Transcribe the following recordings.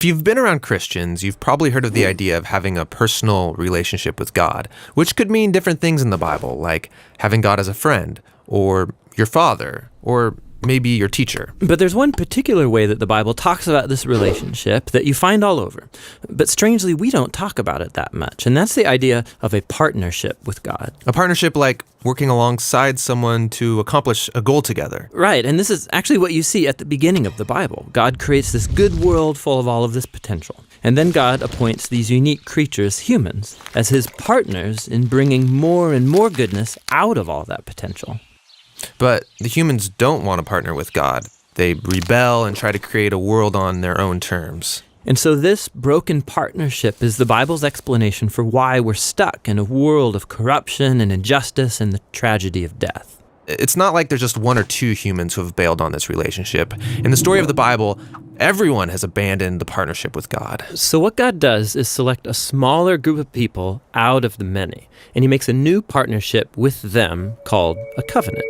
If you've been around Christians, you've probably heard of the idea of having a personal relationship with God, which could mean different things in the Bible, like having God as a friend, or your father, or maybe your teacher. But there's one particular way that the Bible talks about this relationship that you find all over. But strangely, we don't talk about it that much, and that's the idea of a partnership with God. A partnership like working alongside someone to accomplish a goal together. Right, and this is actually what you see at the beginning of the Bible. God creates this good world full of all of this potential. And then God appoints these unique creatures, humans, as his partners in bringing more and more goodness out of all that potential. But the humans don't want to partner with God. They rebel and try to create a world on their own terms. And so this broken partnership is the Bible's explanation for why we're stuck in a world of corruption and injustice and the tragedy of death. It's not like there's just one or two humans who have bailed on this relationship. In the story of the Bible, everyone has abandoned the partnership with God. So what God does is select a smaller group of people out of the many, and he makes a new partnership with them called a covenant.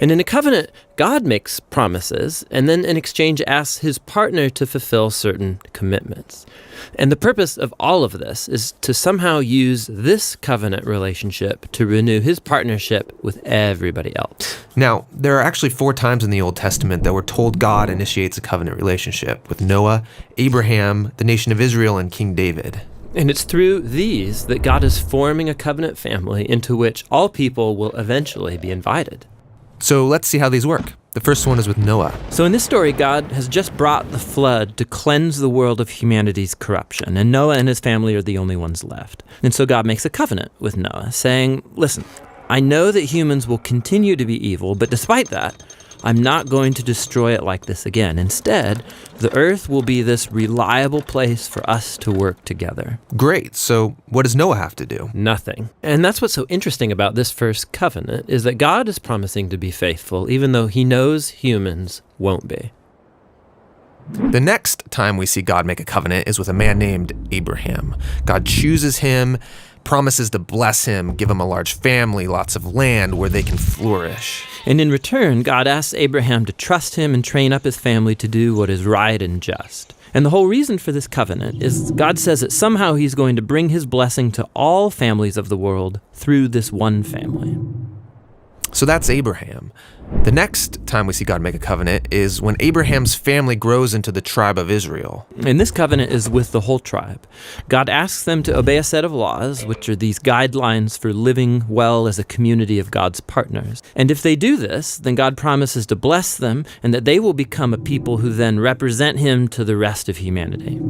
And in a covenant, God makes promises, and then in exchange asks his partner to fulfill certain commitments. And the purpose of all of this is to somehow use this covenant relationship to renew his partnership with everybody else. Now, there are actually 4 times in the Old Testament that we're told God initiates a covenant relationship with Noah, Abraham, the nation of Israel, and King David. And it's through these that God is forming a covenant family into which all people will eventually be invited. So let's see how these work. The first one is with Noah. So in this story, God has just brought the flood to cleanse the world of humanity's corruption, and Noah and his family are the only ones left. And so God makes a covenant with Noah, saying, listen, I know that humans will continue to be evil, but despite that, I'm not going to destroy it like this again. Instead, the earth will be this reliable place for us to work together. Great. So what does Noah have to do? Nothing. And that's what's so interesting about this first covenant, is that God is promising to be faithful, even though he knows humans won't be. The next time we see God make a covenant is with a man named Abraham. God chooses him, promises to bless him, give him a large family, lots of land where they can flourish. And in return, God asks Abraham to trust him and train up his family to do what is right and just. And the whole reason for this covenant is God says that somehow he's going to bring his blessing to all families of the world through this one family. So that's Abraham. The next time we see God make a covenant is when Abraham's family grows into the tribe of Israel. And this covenant is with the whole tribe. God asks them to obey a set of laws, which are these guidelines for living well as a community of God's partners. And if they do this, then God promises to bless them and that they will become a people who then represent him to the rest of humanity.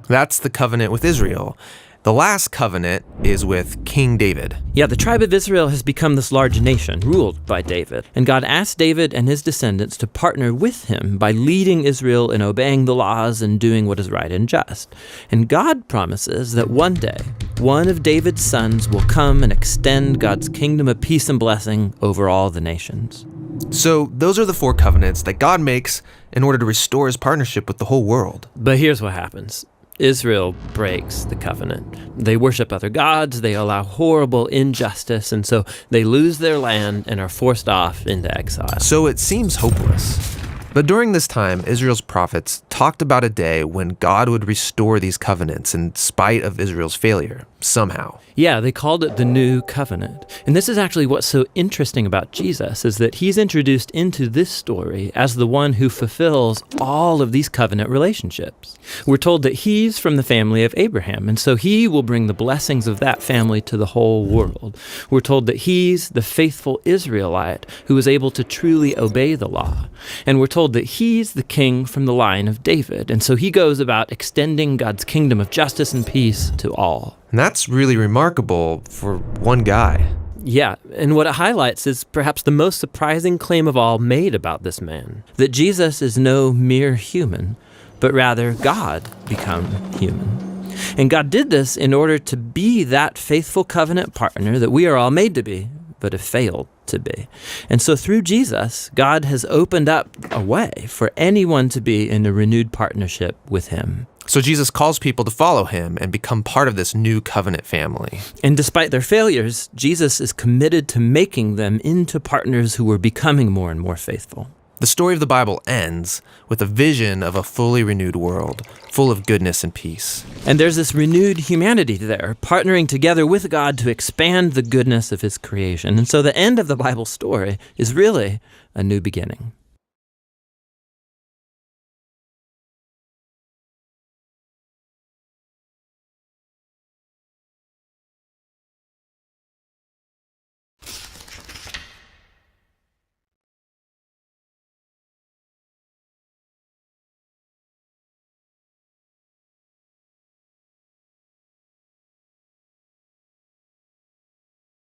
That's the covenant with Israel. The last covenant is with King David. Yeah, the tribe of Israel has become this large nation ruled by David. And God asked David and his descendants to partner with him by leading Israel in obeying the laws and doing what is right and just. And God promises that one day, one of David's sons will come and extend God's kingdom of peace and blessing over all the nations. So those are the 4 covenants that God makes in order to restore his partnership with the whole world. But here's what happens. Israel breaks the covenant. They worship other gods, they allow horrible injustice, and so they lose their land and are forced off into exile. So it seems hopeless. But during this time, Israel's prophets talked about a day when God would restore these covenants in spite of Israel's failure, somehow. Yeah, they called it the New Covenant. And this is actually what's so interesting about Jesus, is that he's introduced into this story as the one who fulfills all of these covenant relationships. We're told that he's from the family of Abraham, and so he will bring the blessings of that family to the whole world. We're told that he's the faithful Israelite who is able to truly obey the law. And we're told that he's the king from the line of David, and so he goes about extending God's kingdom of justice and peace to all. And that's really remarkable for one guy. Yeah, and what it highlights is perhaps the most surprising claim of all made about this man, that Jesus is no mere human, but rather God become human. And God did this in order to be that faithful covenant partner that we are all made to be, but have failed to be. And so through Jesus, God has opened up a way for anyone to be in a renewed partnership with him. So Jesus calls people to follow him and become part of this new covenant family. And despite their failures, Jesus is committed to making them into partners who are becoming more and more faithful. The story of the Bible ends with a vision of a fully renewed world, full of goodness and peace. And there's this renewed humanity there, partnering together with God to expand the goodness of his creation. And so the end of the Bible story is really a new beginning.